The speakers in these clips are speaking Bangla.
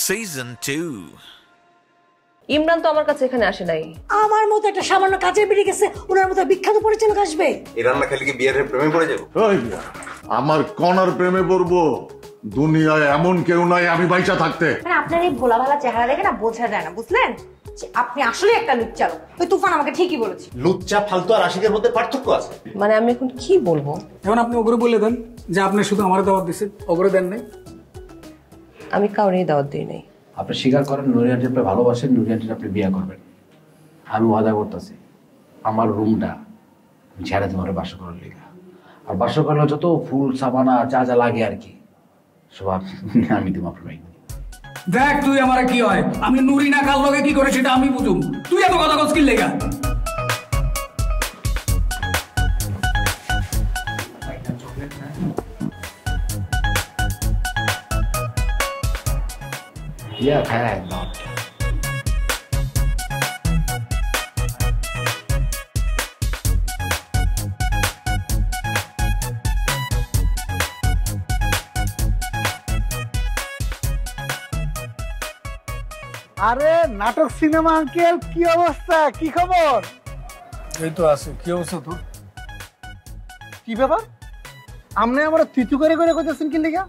Season 2. ইমরান তো আমার কাছে এখানে আসে নাই। আমার মতো একটা সামান্য কাজে বেরিয়ে গেছে, ওনার মতো বিখ্যাত পরিচালক আসবে। এই রান্না খেলে কি বিয়ের প্রেমে পড়ে যাবো? আমার কনার প্রেমে পড়বো? দুনিয়ায় এমন কেউ নাই আমি বাইচা থাকতে। মানে আপনার এই ভোলা ভালা চেহারা দেখে না বোঝা যায় না, বুঝলেন? আপনি আসলে একটা লুচ্চারক। ওই তুফান আমাকে ঠিকই বলেছে। লুচ্চা ফালতু আর আশিকের মধ্যে পার্থক্য আছে। মানে আমি এখন কি বলবো? এখন আপনি ওগরে বলে দেন যে আপনি শুধু আমার দাওয়াত দিচ্ছেন, ওগরে দেন নাই। আমি কাউরেই দাওয়াত দিই নাই। আপনি স্বীকার করেন নুরিয়ানকে আপনি ভালোবাসেন, নুরিয়ানকে আপনি বিয়ে করবেন। আমি ওয়াদা করতেছি আমার রুমটা ঝেড়ে তোমার বাসা করার লেগা, আর বাসা করলে যত ফুল সাবানা যা যা লাগে আর কি সব আমি তোমার আপনার। দেখ তুই আমার কি হয়, আমি নুরি না কাল লগে কি করে সেটা আমি বুঝুম। তুই এত কথা কস কি লেগা? Yeah, খায় not. আরে নাটক সিনেমা আঙ্কেল, কি অবস্থা, কি খবর? এই তো আছে। কি অবস্থা তোর? কি ব্যাপার? আপনি আমরা তিতু করে করে কইতেছেন কি লিগা?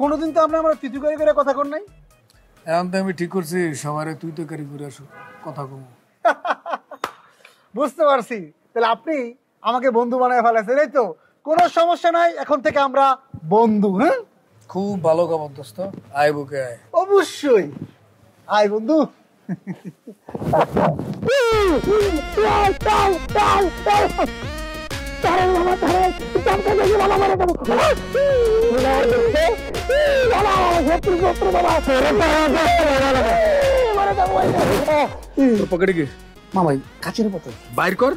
কোনোদিন তো আপনি আমরা তিতু করে করে কথা কর নাই। এখন তো আমি ঠিক করছি সবারে তুই তো কারি করে আসো, কথা কম। বুঝতে পারছি, তাহলে আপনি আমাকে বন্ধু বানায় ফেলেছেন, এই তো? কোনো সমস্যা নাই, এখন থেকে আমরা বন্ধু। হ্যাঁ, খুব ভালো খবর দোস্ত, আয় বুকে আয়। অবশ্যই আয় বন্ধু। পকেটে কি মামাই কাছের পথে বাইর কর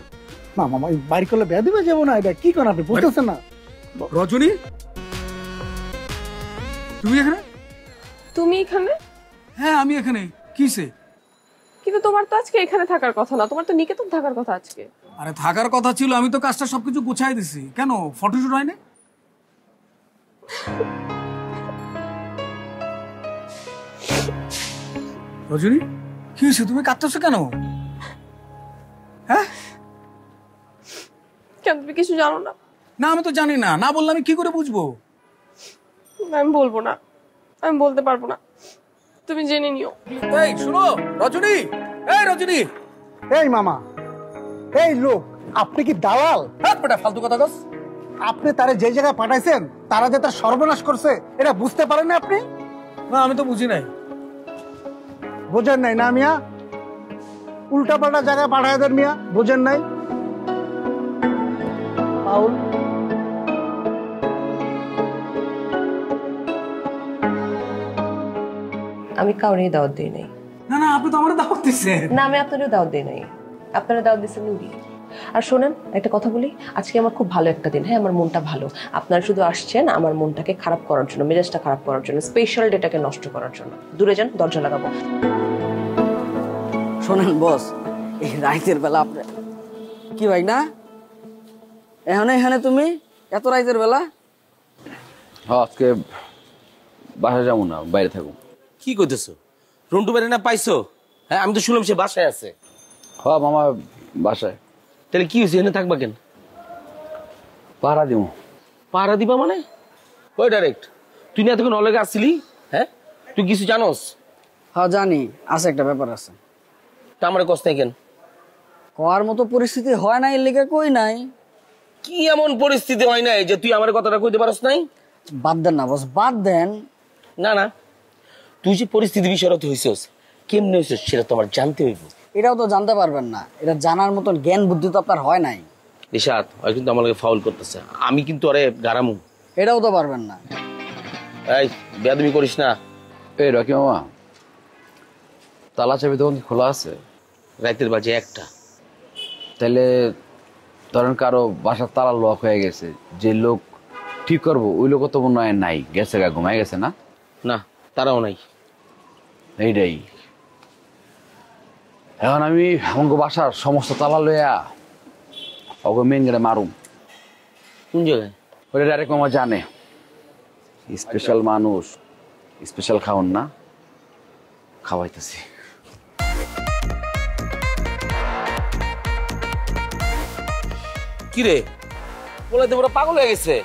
না, মামা বাইর করলে বেয়া দিবে যাবো না। এটা কি করেন আপনি, বুঝতেছেন না? রজনী তুমি এখানে? তুমি এখানে? হ্যাঁ আমি এখানে। কিসে? কিন্তু তোমার তো আজকে এখানে থাকার কথা না, তোমার তো নিকেতন থাকার কথা আজকে। আরে থাকার কথা ছিল, আমি তো কাজটা সবকিছু গুছাই দিছি। কেন ফটোশুট হয় না? রজনী কি হয়েছে, তুমি কাঁদতেছো কেন? হ্যাঁ কেন, তুমি কিছু জানো না? না আমি তো জানি না, না বললে আমি কি করে বুঝবো? আমি বলবো না, আমি বলতে পারবো না, তুমি জেনে নিও। এই শুনো রজনী, এই রজনী। এই মামা, এই লোক আপনি কি দালাল? হ্যাঁ বেটা ফালতু কথা কস। আপনি তারা যে জায়গায় পাঠাইছেন, তারা যে তার সর্বনাশ করছে এটা বুঝতে পারেন না আপনি? না আমি তো বুঝি নাই। বোঝেন নাই না মিয়া? উল্টা পাল্টা জায়গায় পাঠায় দেন মিয়া, বোঝেন নাই? পাউল আমি কাউরেই দাওয়াত দিই নাই। না না আপনি তো আমার দাওয়াত দিচ্ছেন। না আমি আপনারও দাওয়াত দিই নাই, আপনারা দাওয়াত দিচ্ছেন নুরি। আর শোনেন একটা কথা বলি, আজকে আমার খুব ভালো একটা দিন। হ্যাঁ আমার মনটা ভালো, আপনারা শুধু আসছেন আমার মনটাকে খারাপ করার জন্য, মেজাজটা খারাপ করার জন্য, স্পেশাল ডেটাকে নষ্ট করার জন্য। দূরে যান, দরজা লাগাবো। শোনেন বস, এই রাইতের বেলা আপনি কি ভাই না এখানে তুমি এত রাইতের বেলা? হ্যাঁ আজকে বাসায় যাবো না, বাইরে থাকবো। কি কইতেছো? রন্টু বাইরে না পাইছো? হ্যাঁ আমি তো শুনলাম সে বাসায় আছে। হ্যাঁ মামা বাসায়। তাহলে কি হয়েছে, এনে থাকবা কেন? পাহারা দিব। পাহারা দিবা মানে? ওই ডাইরেক্ট তুই না এতক্ষণ অলেগে আসছিলি? হ্যাঁ তুই কিছু জানোস? হ্যাঁ জানি, আছে একটা ব্যাপার আছে। তা আমার কষ্ট নাই কেন? হওয়ার মতো পরিস্থিতি হয় না, এর লেগে কই নাই। কি এমন পরিস্থিতি হয় নাই যে তুই আমার কথাটা কইতে পারস নাই? বাদ দেন না বস, বাদ দেন। না না, তুই যে পরিস্থিতি বিশরত হইছস, কেমনে হইছস সেটা তো আমার জানতে হইব। এটাও তো জানতে পারবেন না, এটা জানার মতন জ্ঞান বুদ্ধি তো আপনার হয় নাই। নিশাত ওই কিন্তু আমার লগে ফাউল করতেছে, আমি কিন্তু আরে গারামু। এটাও তো পারবেন না। এই বেয়াদবি করিস না। এই রকি মামা, তালা চাবি তখন খোলা আছে? রাতের বাজে 1টা। তাহলে ধরেন কারো বাসার তালা লক হয়ে গেছে, যে লোক ঠিক করবো ওই লোক তো মনে হয় নাই, গেছে গা, ঘুমাই গেছে না? না তারাও নাই। এইটাই এখন আমি আমাকে বাসার সমস্ত তালা লইয়া ওকে মেন গেটে মারুম। কোন জায়গায়? ওটা ডাইরেক্ট মামা জানে, স্পেশাল মানুষ, স্পেশাল খাওন না। খাওয়াইতেছি। কি রে বলে তো পাগল হয়ে গেছে।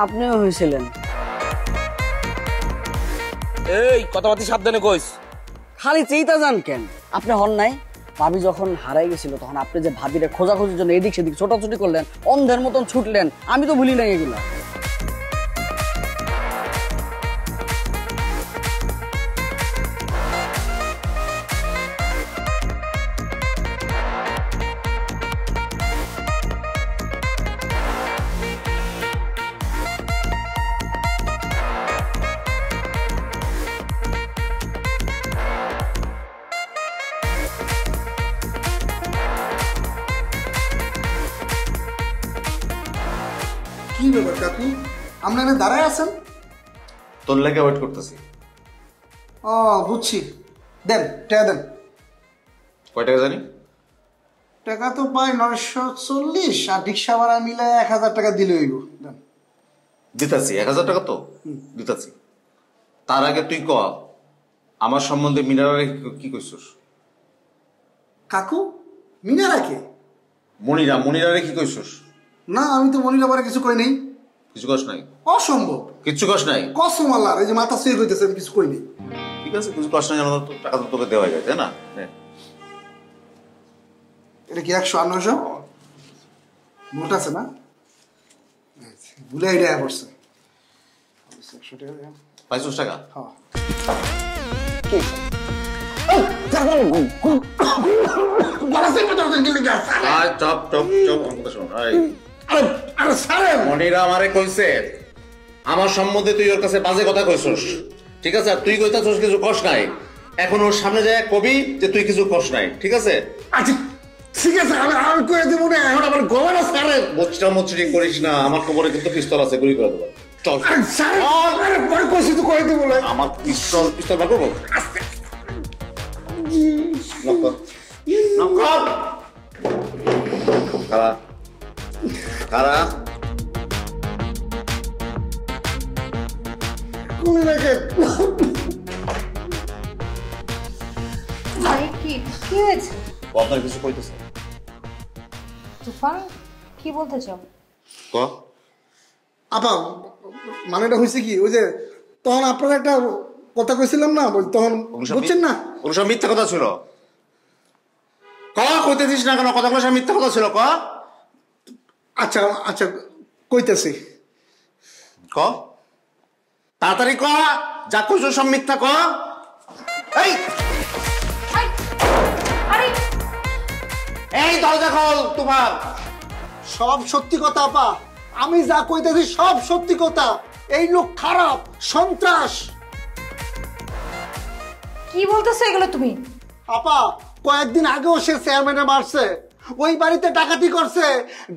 আপনিও হয়েছিলেন। এই কথাবার্তা সাবধানে কইস। খালি চেইতা যান কেন? আপনি হন নাই? ভাবি যখন হারাই গেছিল তখন আপনি যে ভাবিরে খোঁজাখুঁজির জন্য এদিক সেদিক ছোটাছুটি করলেন, অন্ধের মতন ছুটলেন, আমি তো ভুলি নাই এগুলা। কি ব্যাপার কাকু, আপনি এখানে দাঁড়ায় আছেন? তোর লেগে ওয়েট করতেছি। ও বুঝছি, দেন টাকা দেন। কয় টাকা জানি? টাকা তো পাই 940, আর রিক্সা ভাড়া মিলে 1000 টাকা দিলে হইব। দেন। দিতাছি 1000 টাকা তো দিতাছি। তার আগে তুই ক আমার সম্বন্ধে মিনারে কি কইছস? কাকু মিনারা কে? মনিরারে কি কইছস? না আমি তো মনিরা বারে কিছু কই নাই। কিছু কস নাই? অসম্ভব, কিচ্ছু কস নাই? কসম আল্লাহর, এই যে মাথা শুয়ে কইতেছে আমি কিছু কই নাই। ঠিক আছে, কিছু কস নাই, জানো তো টাকা তো তোকে দেওয়া গেছে না। এটা কি 100 আর 900 নোট আছে না? ভুলে এটা পড়ছে। 100 টাকা দেন। 500 টাকা? হ্যাঁ। মনিরা আমারে কইছে আমার সম্বন্ধে তুই ওর কাছে বাজে কথা কইছস, ঠিক আছে? আর তুই কইতাছস কিছু কস নাই। এখন ওর সামনে যায় কবি যে তুই কিছু কস নাই, ঠিক আছে? আচ্ছা ঠিক আছে, আমি কই দেব না। এখন আমার গলাটা স্যার মোচটা মোচড়ি করিস না, আমার কোমরে কিন্তু পিস্তল আছে, গুলি করে দেবো। চল স্যার, আরে পরে কইছি তো কই দেব না। আমার পিস্তল বার করবো। কারা কারা কোন রেখে ভাই কি হয়েছে? আপনার কিছু কইতেছে? তুফান কি বলতে চাও? ক আপা, মানে এটা হয়েছে কি, ওই যে তখন আপনার একটা কথা কইছিলাম না, তখন বুঝছেন না? ওগুলো সব মিথ্যা কথা ছিল। ক কইতেছিস না কেন? কথাগুলো সব মিথ্যা কথা ছিল। ক আচ্ছা আচ্ছা কইতেছি। ক তাড়াতাড়ি ক, যা কইছো সব মিথ্যা। ক এই এই দরজা খোল তুফান। সব সত্যি কথা আপা, আমি যা কইতেছি সব সত্যি কথা। এই লোক খারাপ, সন্ত্রাস। কি বলতেছো এগুলো তুমি? আপা কয়েকদিন আগেও সে চেয়ারম্যানে মারছে, ওই বাড়িতে ডাকাতি করছে,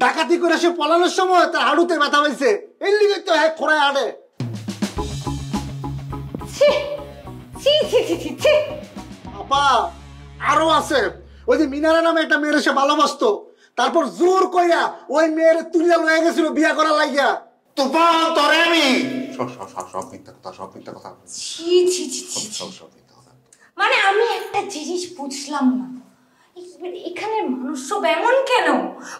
ডাকাতি করে সে পলানোর সময় তার হাড়ুতে ব্যথা পাইছে, এই লিগে তো হ্যাঁ খোড়ায় আড়ে। আপা আরো আছে, ওই যে মিনারা নামে একটা মেয়ের সে ভালোবাসতো, তারপর জোর কইরা ওই মেয়ের তুলিয়া লয়ে গেছিল বিয়া করার লাগিয়া। তুফান তোরে আমি সব মিথ্যা কথা, সব মিথ্যা কথা, সব মিথ্যা কথা। মানে আমি একটা জিনিস বুঝলাম না, এখানে মানুষ সব এমন কেন?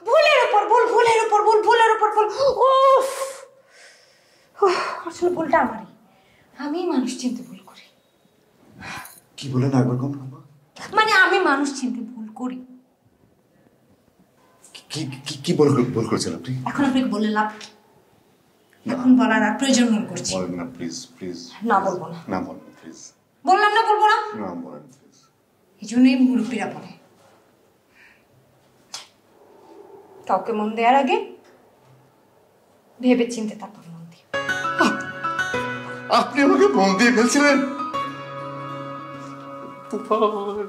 ভুলের উপর ভুল, ভুলের উপর ভুল, ভুলের উপর ভুল। উফ, আসলে ভুলটা আমারই, আমি মানুষ চিনতে ভুল করি। কি বলে না একবার কোন? মানে আমি মানুষ চিনতে ভুল করি। কি কি কি ভুল করেছেন আপনি? এখন আপনাকে বলে লাভ, এখন বলার আর প্রয়োজন মনে করছি। বলেন না প্লিজ, প্লিজ। না বলবো না। না বলেন প্লিজ। বললাম না বলবো না। না বলেন প্লিজ। এই জন্যই মুরব্বীরা বলে কাউকে মন দেওয়ার আগে ভেবে চিনতে তারপর মন দিও। আপনি আমাকে মন দিয়ে ফেলছিলেন তুফান।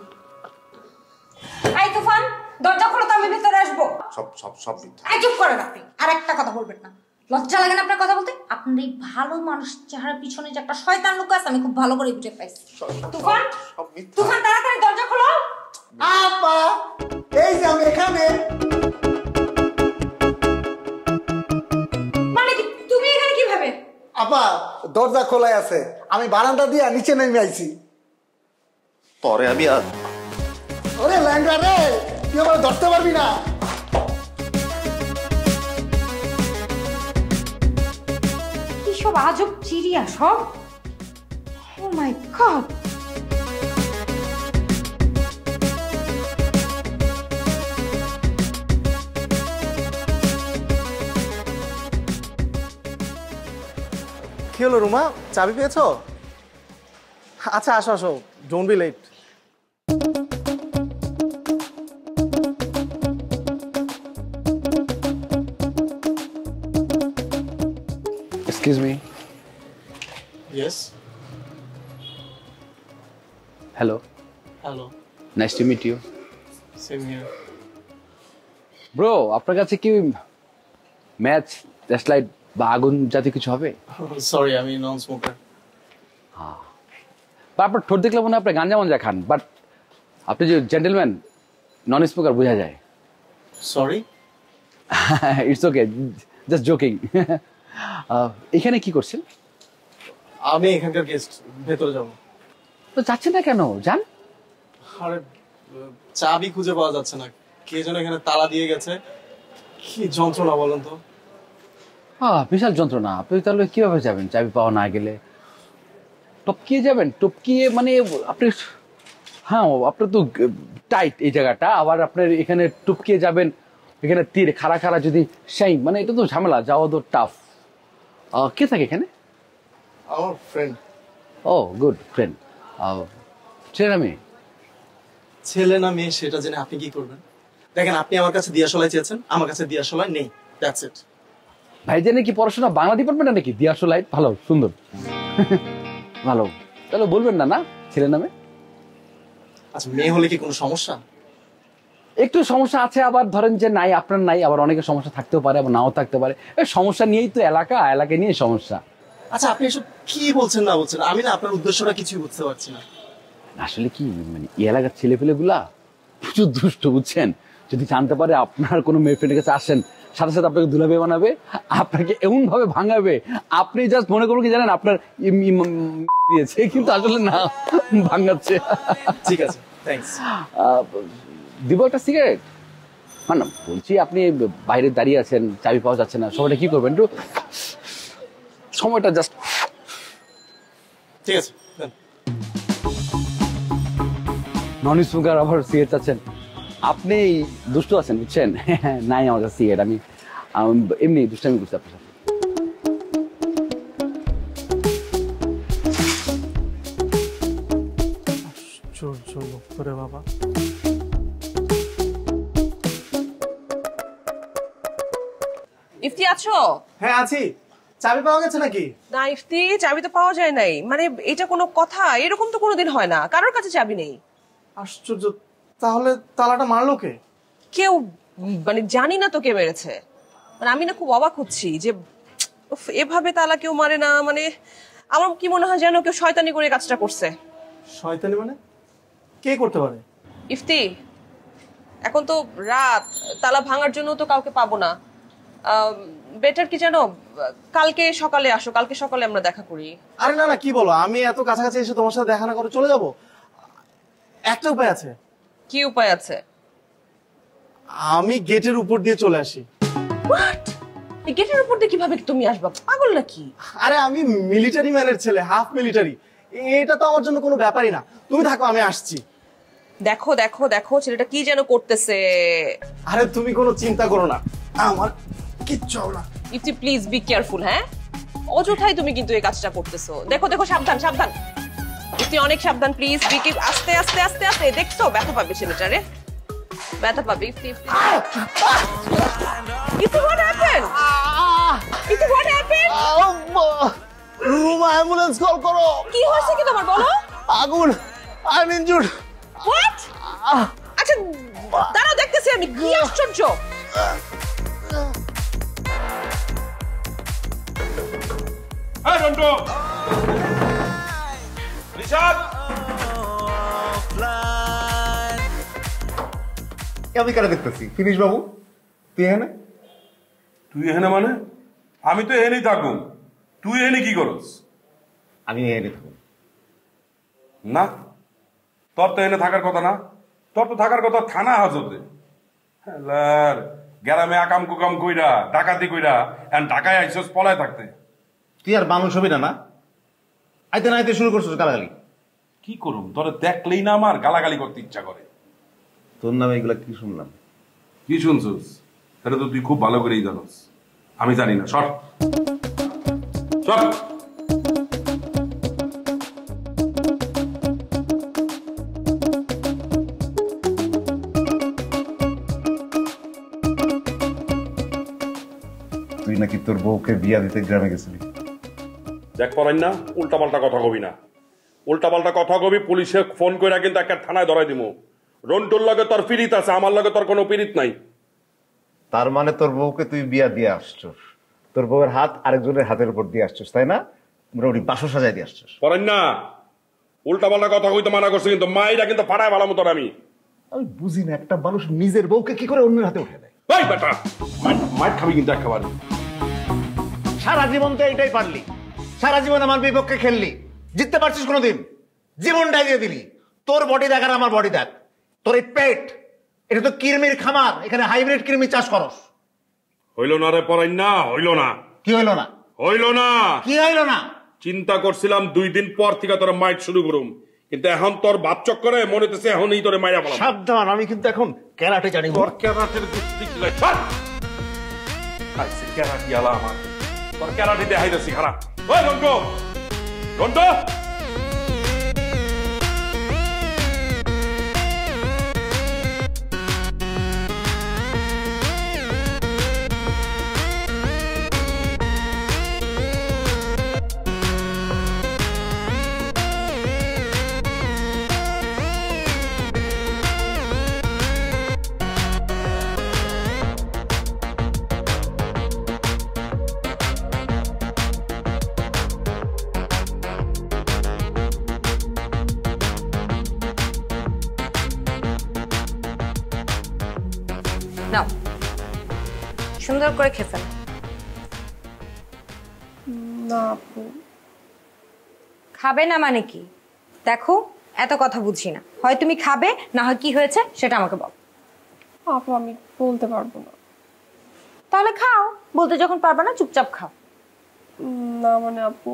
এই তুফান, দরজা খোলো তো আমি ভিতরে আসবো। সব সব সব মিথ্যা। এই চুপ করেন আপনি, আর একটা কথা বলবেন না। লজ্জা লাগে না আপনার কথা বলতে? আপনার এই ভালো মানুষ চেহারার পিছনে যে একটা শয়তান লোক আছে আমি খুব ভালো করে বুঝে পাইছি। তুফান, তুফান তাড়াতাড়ি দরজা খোলো। আপা এই যে আমি এখানে। মানে কি তুমি এখানে কিভাবে? আপা দরজা খোলাই আছে, আমি বারান্দা দিয়ে নিচে নেমে আইছি। পরে আমি আর ওরে ল্যাংড়া রে, তুই আমার ধরতে পারবি না। কি সব আজব চিড়িয়া সব। Oh my god. কি হলো রুমা, চাবি পেয়েছো? আচ্ছা আসো আসো, don't be late. Excuse me. Yes. Hello, hello. Nice to meet you. Same here. Bro, আপনার কাছে কি ম্যাচ, ফ্ল্যাশলাইট বা আগুন জাতীয় কিছু হবে? সরি, আমি নন স্মোকার। বা আপনার ঠোঁট দেখলে মনে হয় আপনি গাঞ্জা মাঞ্জা খান, বাট আপনি যে জেন্টেলম্যান, নন স্মোকার বোঝা যায়। Sorry. It's okay, just joking. এখানে কি করছেন? আমি এখানকার গেস্ট, ভেতরে যাবো। তো যাচ্ছেন না কেন? যান। আরে চাবি খুঁজে পাওয়া যাচ্ছে না, কে যেন এখানে তালা দিয়ে গেছে। কি যন্ত্রণা বলেন তো। বিশাল যন্ত্রণা। আপনি তাহলে কিভাবে যাবেন চাবি পাওয়া না গেলে? টপকিয়ে যাবেন? টপকিয়ে মানে আপনি, হ্যাঁ আপনার তো টাইট এই জায়গাটা, আবার আপনার এখানে টপকিয়ে যাবেন, এখানে তীর খাড়া খাড়া যদি সেই, মানে এটা তো ঝামেলা, যাওয়া তো টাফ। কে থাকে এখানে? আমার ফ্রেন্ড। ও গুড, ফ্রেন্ড। ছেলে মেয়ে? ছেলে না মেয়ে সেটা জেনে আপনি কি করবেন? দেখেন, আপনি আমার কাছে দিয়াশলাই চেয়েছেন, আমার কাছে দিয়াশলাই নেই, দ্যাটস ইট। ভাইজানের কি পড়াশোনা বাংলা ডিপার্টমেন্টে নাকি? দিয়াশলাই ভালো, সুন্দর, ভালো। তাহলে বলবেন না, না ছেলে নামে? আচ্ছা, মেয়ে হলে কি কোনো সমস্যা? একটু সমস্যা আছে, আবার ধরেন যে নাই, আপনার নাই, আবার অনেকের সমস্যা থাকতেও পারে, আবার নাও থাকতে পারে। এই সমস্যা নিয়েই তো এলাকা নিয়ে সমস্যা। আচ্ছা, আপনি এসব কি বলছেন না বলছেন, আমি না আপনার উদ্দেশ্যটা কিছুই বুঝতে পারছি না। আসলে কি, মানে এই এলাকার ছেলেপেলে গুলা প্রচুর দুষ্ট, বুঝছেন? যদি জানতে পারে আপনার কোনো মেয়ে ফ্রেন্ডের কাছে আসেন, সাথে সাথে আপনাকে দুলাবে বানাবে, আপনাকে এমন ভাবে ভাঙাবে, আপনি জাস্ট মনে করুন কি জানেন আপনার দিয়েছে, কিন্তু আসলে না, ভাঙাচ্ছে। ঠিক আছে, থ্যাঙ্কস। দিব একটা সিগারেট? না বলছি, আপনি বাইরে দাঁড়িয়ে আছেন, চাবি পাওয়া যাচ্ছে না, সময়টা কি করবেন? একটু সময়টা জাস্ট। ঠিক আছে। নন স্মোকার আবার সিগারেট চাচ্ছেন? আপনি দুষ্ট আছেন, বুঝছেন? নাই আমার কাছে সিগারেট, আমি এমনি দুষ্টামি করছি আপনার সাথে। বাবা, ইফতি আছো? হ্যাঁ আছি। চাবি পাওয়া গেছে নাকি? না ইফতি, চাবি তো পাওয়া যায় নাই। মানে এটা কোনো কথা? এরকম তো কোনোদিন হয় না, কারোর কাছে চাবি নেই। আশ্চর্য, তাহলে তালাটা মারলো কে? কেউ, মানে জানি না তো কে মেরেছে। মানে আমি না খুব অবাক হচ্ছি যে এভাবে তালা কেউ মারে না। মানে আমার কি মনে হয় যেন কেউ শয়তানি করে কাজটা করছে। শয়তানি মানে? কে করতে পারে? ইফতি, এখন তো রাত, তালা ভাঙার জন্য তো কাউকে পাবো না। বেটার কি জানো, কালকে সকালে আসো, কালকে সকালে আমরা দেখা করি। আরে না না, কি বলো, আমি এত কাছাকাছি এসে তোমার সাথে দেখা না করে চলে যাব? একটা উপায় আছে। কি উপায় আছে? আমি গেটের উপর দিয়ে চলে আসি। হোয়াট? এই গেটের উপর দিয়ে কিভাবে তুমি আসবা? পাগল নাকি? আরে আমি মিলিটারি ম্যানের ছেলে, হাফ মিলিটারি, এটা তো আমার জন্য কোনো ব্যাপারই না। তুমি থাকো, আমি আসছি। দেখো দেখো দেখো, ছেলেটা কি যেন করতেছে। আরে তুমি কোনো চিন্তা করো না, আমার কিচ্ছু হবে না। Ifti please be careful. হ্যাঁ, অযথাই তুমি কিন্তু এই কাজটা করতেছো। দেখো দেখো, সাবধান সাবধান ইফতি, অনেক সাবধান প্লিজ। বিকে আস্তে আস্তে আস্তে আস্তে, দেখছো ব্যথা পাবে ছেলেটারে, ব্যথা পাবে। Ifti Ifti Ifti, what happened? Ifti, what happened? Ruma, ambulance call করো। কি হয়েছে কি তোমার, বলো? আগুন, আই এম ইনজুরড। হোয়াট? আচ্ছা দাঁড়াও, দেখতেছি আমি। কি আশ্চর্য! এই রন্টু, রিশাদ, আমি কারা দেখতেছি? ফিনিশ বাবু, তুই এখানে? তুই এখানে মানে? আমি তো এখানেই থাকুম, তুই এখানে কি করস? আমি এখানে থাকুন না, তোর তো এনে থাকার কথা না, তোর তো থাকার কথা থানা হাজতে। গ্রামে আকাম কুকাম কইরা ডাকাতি কইরা এখন ঢাকায় আইসস পলায় থাকতে। তুই আর মানুষ হবি না না? আইতে না আইতে শুরু করছিস গালাগালি। কি করুম, তোরে দেখলেই না আমার গালাগালি করতে ইচ্ছা করে। তোর নামে এগুলা কি শুনলাম? কি শুনছিস? এটা তো তুই খুব ভালো করেই জানোস। আমি জানি না, সর সর। তুই নাকি তোর বউকে বিয়া দিতে গ্রামে গেছিলি? দেখ পড়াই না, উল্টা পাল্টা কথা কবি না। উল্টা পাল্টা কথা কবি পুলিশে ফোন কইরা কিন্তু একটা থানায় ধরাই দিমু। রন্টুর লগে তোর পিরিত আছে, আমার লগে তোর কোনো পিরিত নাই। তার মানে তোর বউকে তুই বিয়া দিয়ে আসছস, তোর বউয়ের হাত আরেকজনের হাতের উপর দিয়ে আসছস, তাই না? মোটামুটি বাসর সাজাই দিয়ে আসছস। পড়াই না, উল্টা পাল্টা কথা কইতে মানা করছে, কিন্তু মাইরা কিন্তু ফাটায় ভালো মতন। আমি বুঝি না, একটা মানুষ নিজের বউকে কি করে অন্যের হাতে উঠে দেয়? ওই বেটা মাইর খাবি কিন্তু একেবারে। সারা জীবন তো এইটাই পারলি, সারা জীবন আমার বিপক্ষে খেললি, জিততে পারছিস কোনোদিন? জীবনটাই দিয়ে দিলি। তোর বডি দেখ আর আমার বডি দেখ, তোর এই পেট, এটা তো কিরমির খামার, এখানে হাইব্রিড কিরমি চাষ করস। হইল না রে পড়াই না, হইল না। কি হইল না? হইল না। কি হইল না? চিন্তা করছিলাম 2 দিন পর থেকে তোর মাইট শুরু করুম, কিন্তু এখন তোর বাপ চক্করে মনে হচ্ছে এখনই তোরে মাইরা বলা। সাবধান, আমি কিন্তু এখন ক্যারাটে জানি। তোর ক্যারাটের গুস্তি কিলাই ছাড়। খাইছে ক্যারাটি আলা আমার, তোর ক্যারাটি দেখাইতেছি খারাপ। ওই রন্টু, রন্টু নাও, সুন্দর করে খেয়ে ফেল। না আপু। খাবে না মানে কি? দেখো, এত কথা বুঝি না, হয় তুমি খাবে, না হয় কি হয়েছে সেটা আমাকে বল। আপু আমি বলতে পারবো না। তাহলে খাও, বলতে যখন পারবে না চুপচাপ খাও। না মানে আপু,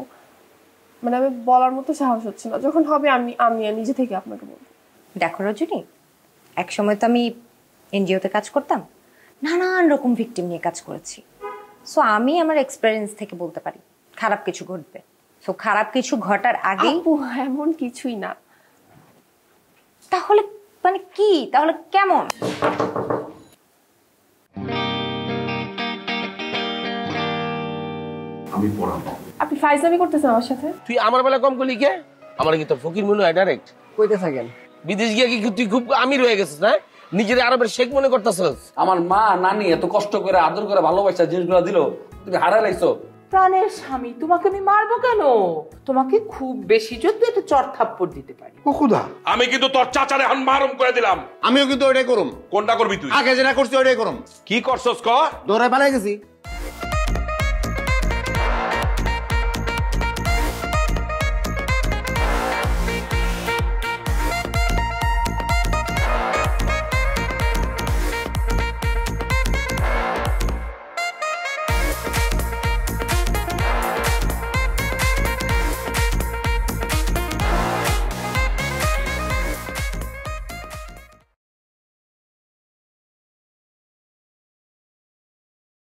মানে আমি বলার মতো সাহস হচ্ছে না, যখন হবে আমি আমি নিজে থেকে আপনাকে বলবো। দেখো রজনী, এক সময় তো আমি এনজিওতে কাজ করতাম, নানান রকম ভিকটিম নিয়ে কাজ করেছি। সো আমি আমার এক্সপেরিয়েন্স থেকে বলতে পারি খারাপ কিছু ঘটবে। সো খারাপ কিছু ঘটার আগে এমন কিছুই না। তাহলে মানে কি? তাহলে কেমন? আমি পড়াবো। আপনি ফাইজলামি করতেছেন আমার সাথে? তুই আমার বেলা কম করলি কে? আমার কি তোর ফকির মনে হয় ডাইরেক্ট? কইতে থাকেন। বিদেশ গিয়ে কি তুই খুব আমির হয়ে গেছিস না? নিজের আরবের শেখ মনে করতেছিস? আমার মা নানি এত কষ্ট করে আদর করে ভালোবাসা জিনিসগুলো দিল, তুমি হারাই লাইছো। প্রাণের স্বামী, তোমাকে আমি মারবো কেন? তোমাকে খুব বেশি যদি একটা চর থাপ্পড় দিতে পারি। আমি কিন্তু তোর চাচারে এখন মারুম করে দিলাম। আমিও কিন্তু ওইটাই করুম। কোনটা করবি তুই? আগে যেটা করছি ওইটাই করুম। কি করছস ক? দৌড়ায় পালাই গেছি।